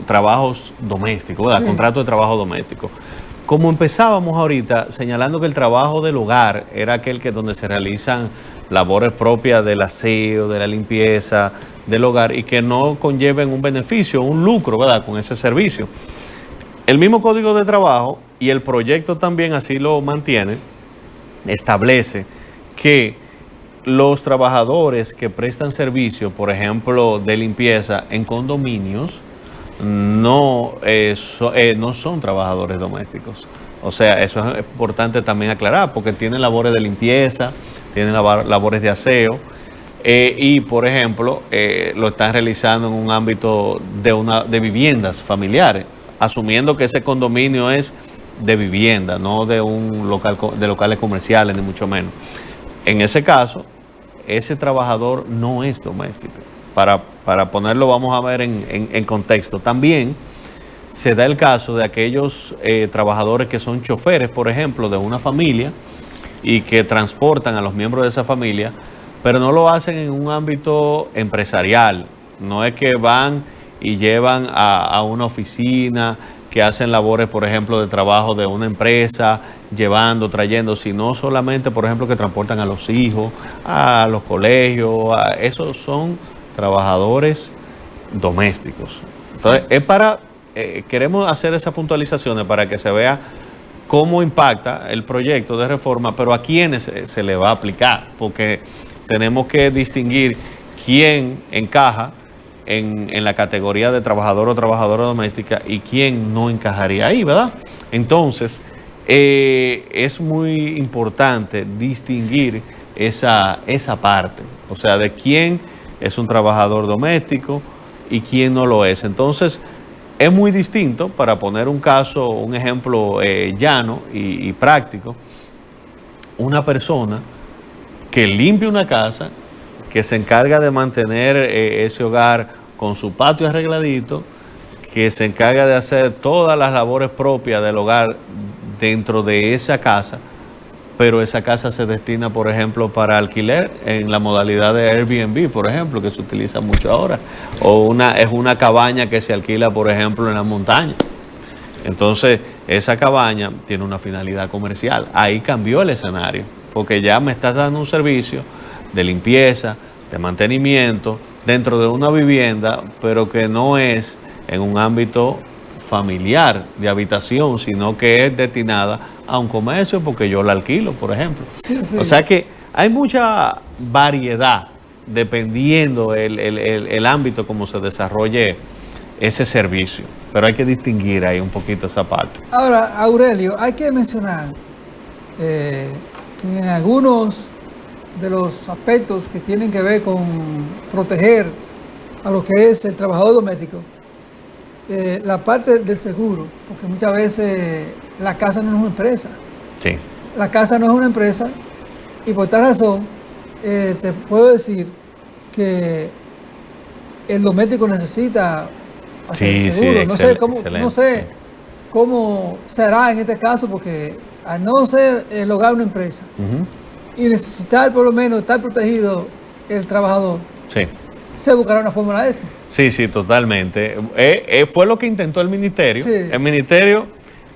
trabajos domésticos, ¿verdad? Contrato de trabajo doméstico. Como empezábamos ahorita señalando que el trabajo del hogar era aquel donde se realizan labores propias del aseo, de la limpieza del hogar, y que no conlleven un beneficio, un lucro, ¿verdad?, con ese servicio. El mismo Código de Trabajo, y el proyecto también así lo mantiene, establece que los trabajadores que prestan servicio, por ejemplo, de limpieza en condominios, no son trabajadores domésticos. O sea, eso es importante también aclarar, porque tienen labores de limpieza, tienen labores de aseo, y por ejemplo, lo están realizando en un ámbito de viviendas familiares, asumiendo que ese condominio es de vivienda, no de un local, de locales comerciales, ni mucho menos. En ese caso, ese trabajador no es doméstico. Para ponerlo, vamos a ver en contexto. También se da el caso de aquellos trabajadores que son choferes, por ejemplo, de una familia, y que transportan a los miembros de esa familia, pero no lo hacen en un ámbito empresarial. No es que van y llevan a una oficina, que hacen labores, por ejemplo, de trabajo de una empresa, llevando, trayendo, sino solamente, por ejemplo, que transportan a los hijos, a los colegios. Esos son trabajadores domésticos. Entonces, es para, queremos hacer esas puntualizaciones para que se vea cómo impacta el proyecto de reforma, pero a quiénes se le va a aplicar, porque tenemos que distinguir quién encaja en la categoría de trabajador o trabajadora doméstica y quién no encajaría ahí, ¿verdad? Entonces, es muy importante distinguir esa parte, o sea, de quién es un trabajador doméstico y quién no lo es. Entonces, es muy distinto, para poner un caso, un ejemplo llano y práctico, una persona que limpia una casa, que se encarga de mantener ese hogar con su patio arregladito, que se encarga de hacer todas las labores propias del hogar dentro de esa casa, pero esa casa se destina, por ejemplo, para alquiler en la modalidad de Airbnb, por ejemplo, que se utiliza mucho ahora, o es una cabaña que se alquila, por ejemplo, en la montaña. Entonces, esa cabaña tiene una finalidad comercial. Ahí cambió el escenario, porque ya me estás dando un servicio de limpieza, de mantenimiento dentro de una vivienda, pero que no es en un ámbito familiar de habitación, sino que es destinada a un comercio porque yo la alquilo, por ejemplo. Sí, sí. O sea que hay mucha variedad dependiendo el ámbito como se desarrolle ese servicio, pero hay que distinguir ahí un poquito esa parte. Ahora, Aurelio, hay que mencionar que en algunos de los aspectos que tienen que ver con proteger a lo que es el trabajador doméstico, la parte del seguro, porque muchas veces la casa no es una empresa. Sí. La casa no es una empresa y por tal razón te puedo decir que el doméstico necesita hacer seguro. Sí, No sé cómo, excelente, no sé sí. cómo será en este caso, porque al no ser el hogar una empresa y necesitar por lo menos estar protegido el trabajador, Sí. se buscará una fórmula de esto. Sí, sí, totalmente. Fue lo que intentó el ministerio. Sí. El ministerio,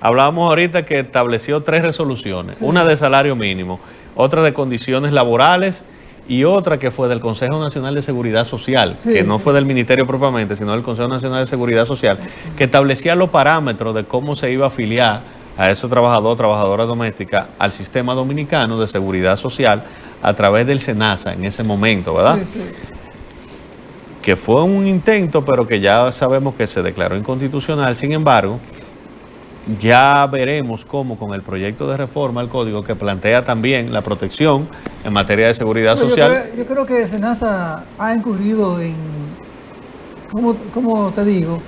hablábamos ahorita que estableció 3 resoluciones, Sí. una de salario mínimo, otra de condiciones laborales y otra que fue del Consejo Nacional de Seguridad Social, Sí, que no sí. fue del ministerio propiamente, sino del Consejo Nacional de Seguridad Social, que establecía los parámetros de cómo se iba a afiliar a esos trabajadoras domésticas al sistema dominicano de seguridad social a través del SENASA en ese momento, ¿verdad? Sí, sí. Que fue un intento, pero que ya sabemos que se declaró inconstitucional. Sin embargo, ya veremos cómo con el proyecto de reforma al código que plantea también la protección en materia de seguridad Bueno, social. yo creo que SENASA ha incurrido en, ¿cómo te digo?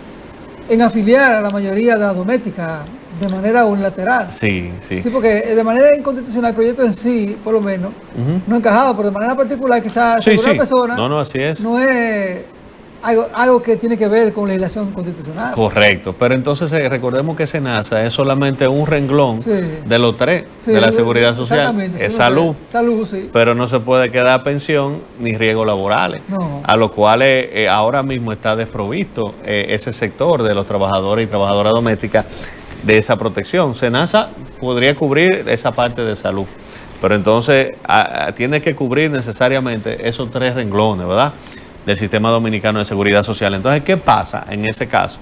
En afiliar a la mayoría de las domésticas de manera unilateral. Sí, sí. Sí, porque de manera inconstitucional el proyecto en sí, por lo menos, no encajaba, pero de manera particular quizás Sí, según sí. una persona No, así es. no es algo que tiene que ver con legislación constitucional. Correcto, pero entonces recordemos que SENASA es solamente un renglón Sí. de los 3 Sí, de la seguridad social. exactamente, Es sí, salud. Salud, sí. Pero no se puede quedar pensión ni riesgos laborales, No. a lo cual ahora mismo está desprovisto ese sector de los trabajadores y trabajadoras domésticas de esa protección. SENASA podría cubrir esa parte de salud, pero entonces tiene que cubrir necesariamente esos 3 renglones, ¿verdad?, del Sistema Dominicano de Seguridad Social. Entonces, ¿qué pasa en ese caso?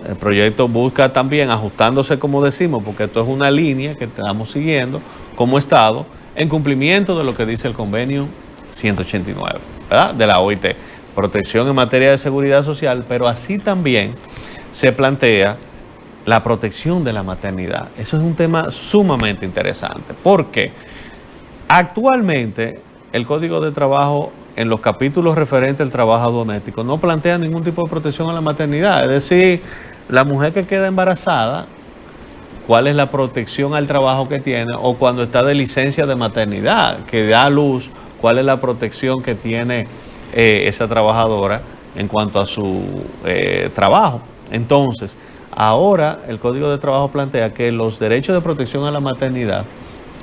El proyecto busca también, ajustándose, como decimos, porque esto es una línea que estamos siguiendo como Estado, en cumplimiento de lo que dice el convenio 189, ¿verdad?, de la OIT, protección en materia de seguridad social, pero así también se plantea la protección de la maternidad. Eso es un tema sumamente interesante, porque actualmente el Código de Trabajo en los capítulos referentes al trabajo doméstico no plantea ningún tipo de protección a la maternidad. Es decir, la mujer que queda embarazada, cuál es la protección al trabajo que tiene, o cuando está de licencia de maternidad, que da a luz, cuál es la protección que tiene esa trabajadora en cuanto a su trabajo. Entonces, ahora el Código de Trabajo plantea que los derechos de protección a la maternidad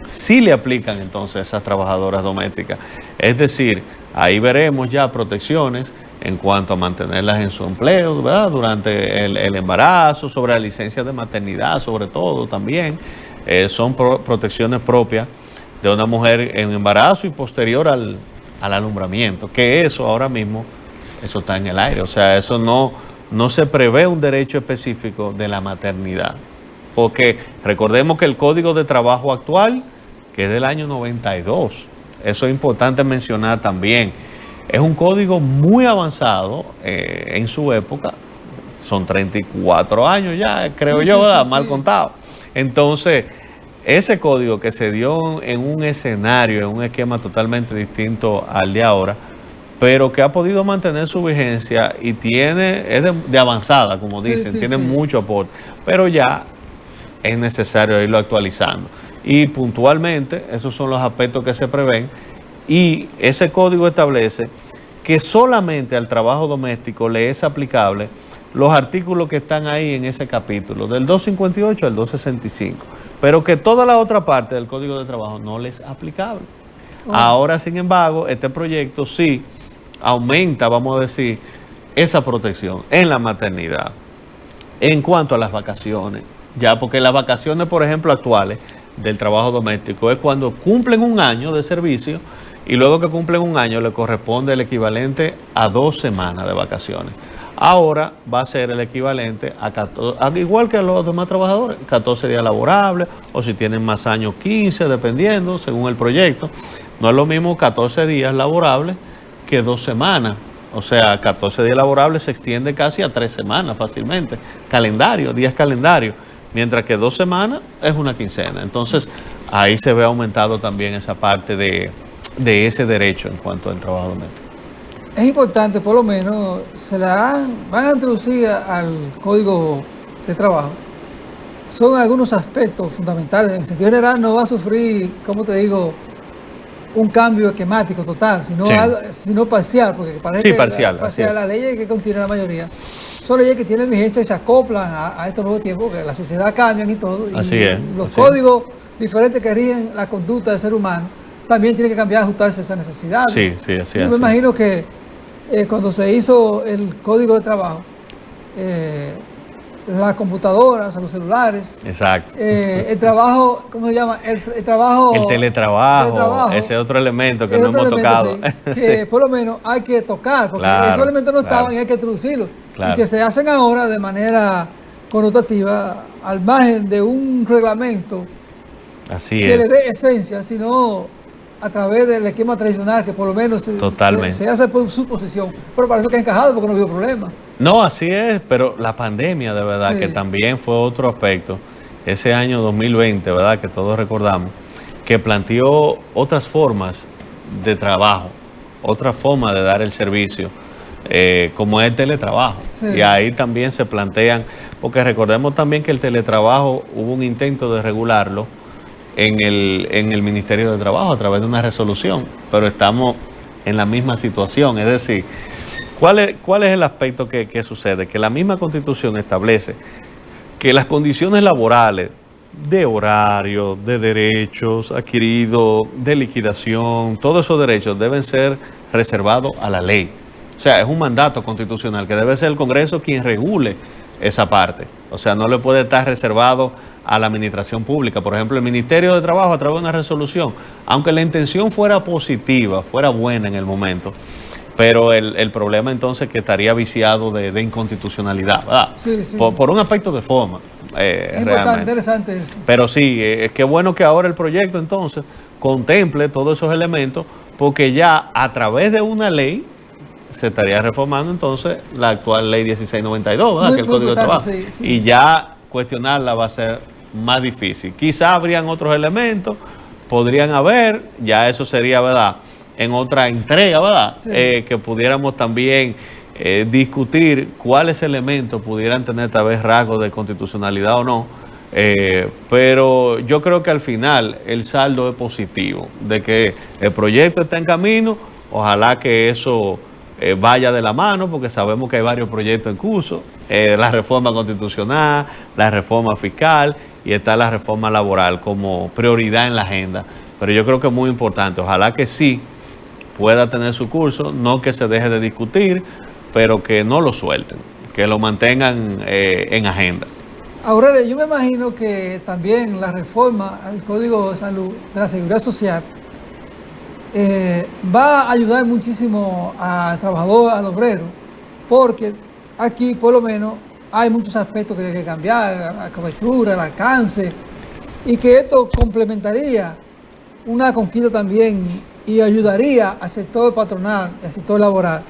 sí le aplican entonces a esas trabajadoras domésticas. Es decir, ahí veremos ya protecciones en cuanto a mantenerlas en su empleo, ¿verdad?, durante el embarazo, sobre la licencia de maternidad, sobre todo también. Son protecciones propias de una mujer en embarazo y posterior al alumbramiento, que eso ahora mismo, eso está en el aire. O sea, eso no se prevé un derecho específico de la maternidad. Porque recordemos que el Código de Trabajo actual, que es del año 92, eso es importante mencionar también, es un código muy avanzado en su época, son 34 años ya, creo Sí, yo, sí, ¿verdad?, sí, mal sí. contado. Entonces, ese código que se dio en un escenario, en un esquema totalmente distinto al de ahora, pero que ha podido mantener su vigencia y es de avanzada, como Sí, dicen, sí, tiene sí. mucho aporte, pero ya es necesario irlo actualizando. Y puntualmente, esos son los aspectos que se prevén, y ese código establece que solamente al trabajo doméstico le es aplicable los artículos que están ahí en ese capítulo, del 258 al 265, pero que toda la otra parte del Código de Trabajo no les es aplicable. Ahora, sin embargo, este proyecto sí aumenta, vamos a decir, esa protección en la maternidad. En cuanto a las vacaciones, ya porque las vacaciones, por ejemplo, actuales del trabajo doméstico es cuando cumplen un año de servicio y luego que cumplen un año le corresponde el equivalente a 2 semanas de vacaciones. Ahora va a ser el equivalente a 14, igual que los demás trabajadores, 14 días laborables, o si tienen más años 15, dependiendo, según el proyecto. No es lo mismo 14 días laborables que 2 semanas. O sea, 14 días laborables se extiende casi a 3 semanas fácilmente. Días calendario. Mientras que 2 semanas es una quincena. Entonces, ahí se ve aumentado también esa parte de ese derecho en cuanto al trabajo doméstico. Es importante, por lo menos, van a introducir al Código de Trabajo. Son algunos aspectos fundamentales. En sentido general no va a sufrir, como te digo, un cambio esquemático total, sino parcial, porque parece que parcial, las leyes que contiene la mayoría son leyes que tienen vigencia y se acoplan a estos nuevos tiempos, que la sociedad cambia y todo. Los códigos diferentes que rigen la conducta del ser humano también tienen que cambiar, ajustarse a esa necesidad. Yo me imagino que cuando se hizo el Código de Trabajo, las computadoras, los celulares. Exacto. El trabajo, ¿cómo se llama? El teletrabajo. Ese otro elemento que no hemos tocado. Sí, que por lo menos hay que tocar, porque esos elementos no estaban y hay que introducirlos. Y que se hacen ahora de manera connotativa, al margen de un reglamento que le dé esencia, sino a través del esquema tradicional, que por lo menos se hace por su posición. Pero parece que ha encajado porque no hubo problema. No, así es, pero la pandemia de verdad que también fue otro aspecto. Ese año 2020, ¿verdad? Que todos recordamos, que planteó otras formas de trabajo, otra forma de dar el servicio, como es el teletrabajo. Y ahí también se plantean, porque recordemos también que el teletrabajo hubo un intento de regularlo en el Ministerio de Trabajo a través de una resolución, pero estamos en la misma situación, es decir, ¿cuál es el aspecto que sucede? Que la misma Constitución establece que las condiciones laborales de horario, de derechos adquiridos, de liquidación, todos esos derechos deben ser reservados a la ley. O sea, es un mandato constitucional que debe ser el Congreso quien regule esa parte. O sea, no le puede estar reservado a la administración pública. Por ejemplo, el Ministerio de Trabajo a través de una resolución, aunque la intención fuera positiva, fuera buena en el momento, pero el problema entonces que estaría viciado de inconstitucionalidad, ¿verdad? Por un aspecto de forma. Es importante, interesante eso. Pero sí, es que bueno que ahora el proyecto entonces contemple todos esos elementos, porque ya a través de una ley se estaría reformando entonces la actual ley 1692, ¿verdad? Que es el Código de Trabajo. Y ya cuestionarla va a ser más difícil. Quizá habrían otros elementos, podrían haber, ya eso sería, ¿verdad?, en otra entrega, ¿verdad? Que pudiéramos también discutir cuáles elementos pudieran tener tal vez rasgos de constitucionalidad o no. Pero yo creo que al final el saldo es positivo, de que el proyecto está en camino. Ojalá que eso vaya de la mano, porque sabemos que hay varios proyectos en curso, la reforma constitucional, la reforma fiscal y está la reforma laboral como prioridad en la agenda. Pero yo creo que es muy importante, ojalá que sí pueda tener su curso, no que se deje de discutir, pero que no lo suelten, que lo mantengan en agenda. Aurelio, yo me imagino que también la reforma al Código de Salud de la Seguridad Social va a ayudar muchísimo al trabajador, al obrero, porque aquí por lo menos hay muchos aspectos que hay que cambiar, la cobertura, el alcance, y que esto complementaría una conquista también y ayudaría al sector patronal, al sector laboral,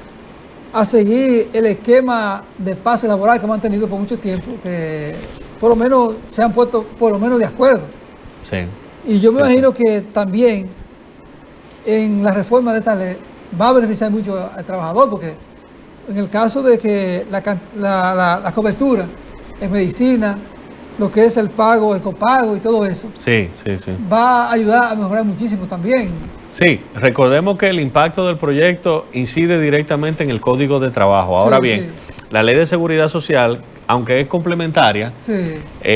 a seguir el esquema de pase laboral que hemos tenido por mucho tiempo, que por lo menos se han puesto por lo menos de acuerdo. Y yo me imagino que también en la reforma de esta ley va a beneficiar mucho al trabajador, porque en el caso de que la cobertura en medicina, lo que es el pago, el copago y todo eso, va a ayudar a mejorar muchísimo también. Sí, recordemos que el impacto del proyecto incide directamente en el Código de Trabajo. Ahora bien, la Ley de Seguridad Social, aunque es complementaria,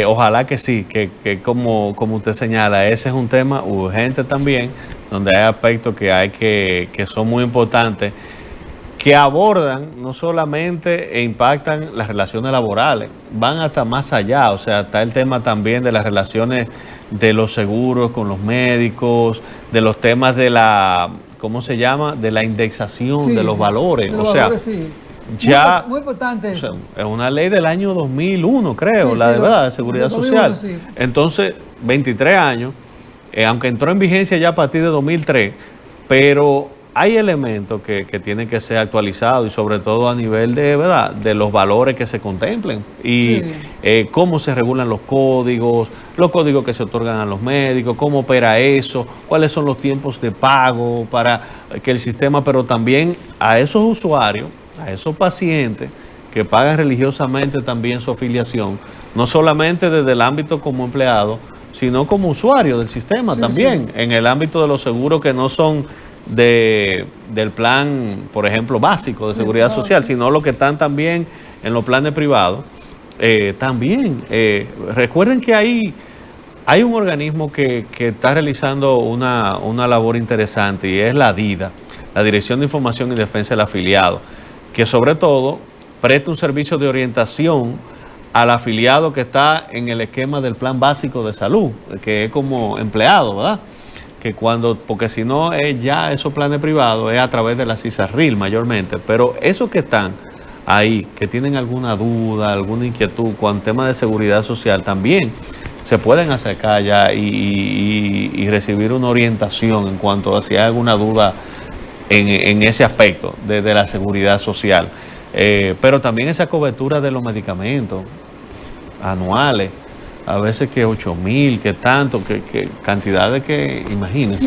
ojalá que sí, que como usted señala, ese es un tema urgente también, donde hay aspectos que son muy importantes, que abordan no solamente e impactan las relaciones laborales, van hasta más allá. O sea, está el tema también de las relaciones de los seguros con los médicos, de los temas de la ¿cómo se llama? De la indexación Sí, de los sí, valores. de los O sea, valores, sí. ya Muy importante o sea, eso. es una ley del año 2001, creo, Sí, la sí, de verdad, de seguridad 2001, social. sí. Entonces, 23 años, aunque entró en vigencia ya a partir de 2003, pero hay elementos que tienen que ser actualizados y sobre todo a nivel de verdad de los valores que se contemplen y Sí. cómo se regulan los códigos que se otorgan a los médicos, cómo opera eso, cuáles son los tiempos de pago para que el sistema, pero también a esos usuarios, a esos pacientes que pagan religiosamente también su afiliación, no solamente desde el ámbito como empleado, sino como usuario del sistema Sí, también, en el ámbito de los seguros que no son del plan, por ejemplo, básico de seguridad social, sino los que están también en los planes privados. También, recuerden que hay un organismo que está realizando una labor interesante y es la DIDA, la Dirección de Información y Defensa del Afiliado, que sobre todo presta un servicio de orientación al afiliado que está en el esquema del plan básico de salud, que es como empleado, ¿verdad? Que porque si no es ya esos planes privados, es a través de la CISARRIL mayormente, pero esos que están ahí, que tienen alguna duda, alguna inquietud con temas de seguridad social, también se pueden acercar ya y recibir una orientación en cuanto a si hay alguna duda en ese aspecto de la seguridad social. Pero también esa cobertura de los medicamentos anuales, a veces que 8,000, que tanto, que cantidades que, imagínense.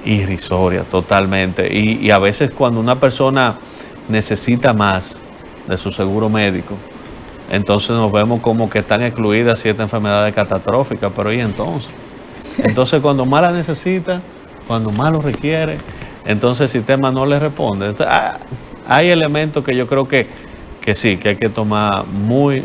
Irrisoria, totalmente. Y a veces cuando una persona necesita más de su seguro médico, entonces nos vemos como que están excluidas ciertas enfermedades catastróficas, pero ¿y entonces? Entonces cuando más la necesita, cuando más lo requiere, entonces el sistema no le responde. Entonces, hay elementos que yo creo que sí, que hay que tomar muy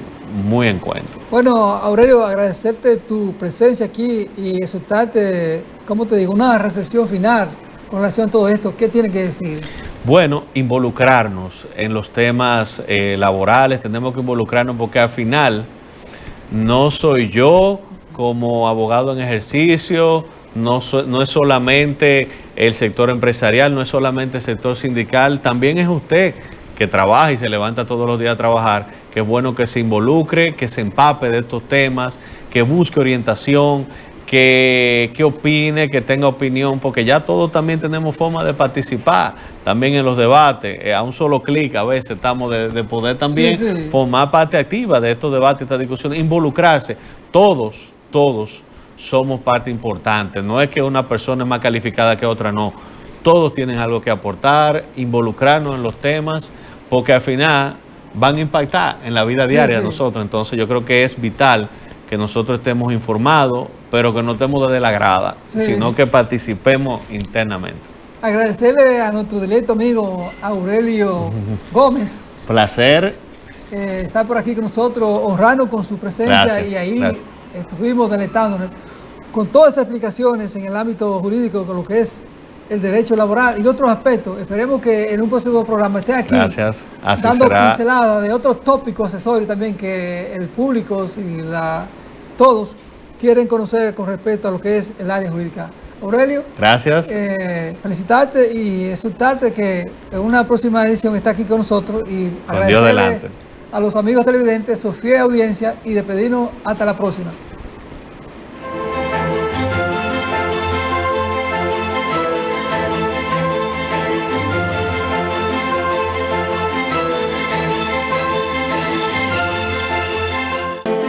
en cuenta. Bueno, Aurelio, agradecerte tu presencia aquí y exhortarte, ¿cómo te digo? Una reflexión final con relación a todo esto. ¿Qué tiene que decir? Bueno, involucrarnos en los temas laborales, tenemos que involucrarnos porque al final no soy yo como abogado en ejercicio, no es solamente el sector empresarial, no es solamente el sector sindical, también es usted que trabaja y se levanta todos los días a trabajar, que es bueno que se involucre, que se empape de estos temas, que busque orientación, que opine, que tenga opinión, porque ya todos también tenemos forma de participar también en los debates, a un solo clic a veces estamos de poder también formar parte activa de estos debates, estas discusiones, involucrarse, todos somos parte importante, no es que una persona es más calificada que otra, no, todos tienen algo que aportar, involucrarnos en los temas, porque al final van a impactar en la vida diaria de nosotros. Entonces yo creo que es vital que nosotros estemos informados, pero que no estemos desde la grada, sino que participemos internamente. Agradecerle a nuestro directo amigo Aurelio Gómez. Placer. Estar por aquí con nosotros, honrarnos con su presencia y ahí estuvimos deleitándonos con todas esas explicaciones en el ámbito jurídico, con lo que es el derecho laboral y otros aspectos. Esperemos que en un próximo programa esté aquí dando pinceladas de otros tópicos accesorios también que el público y todos quieren conocer con respecto a lo que es el área jurídica. Aurelio, gracias. Felicitarte y exhortarte que en una próxima edición está aquí con nosotros y agradecerle a los amigos televidentes su fiel audiencia y despedirnos hasta la próxima.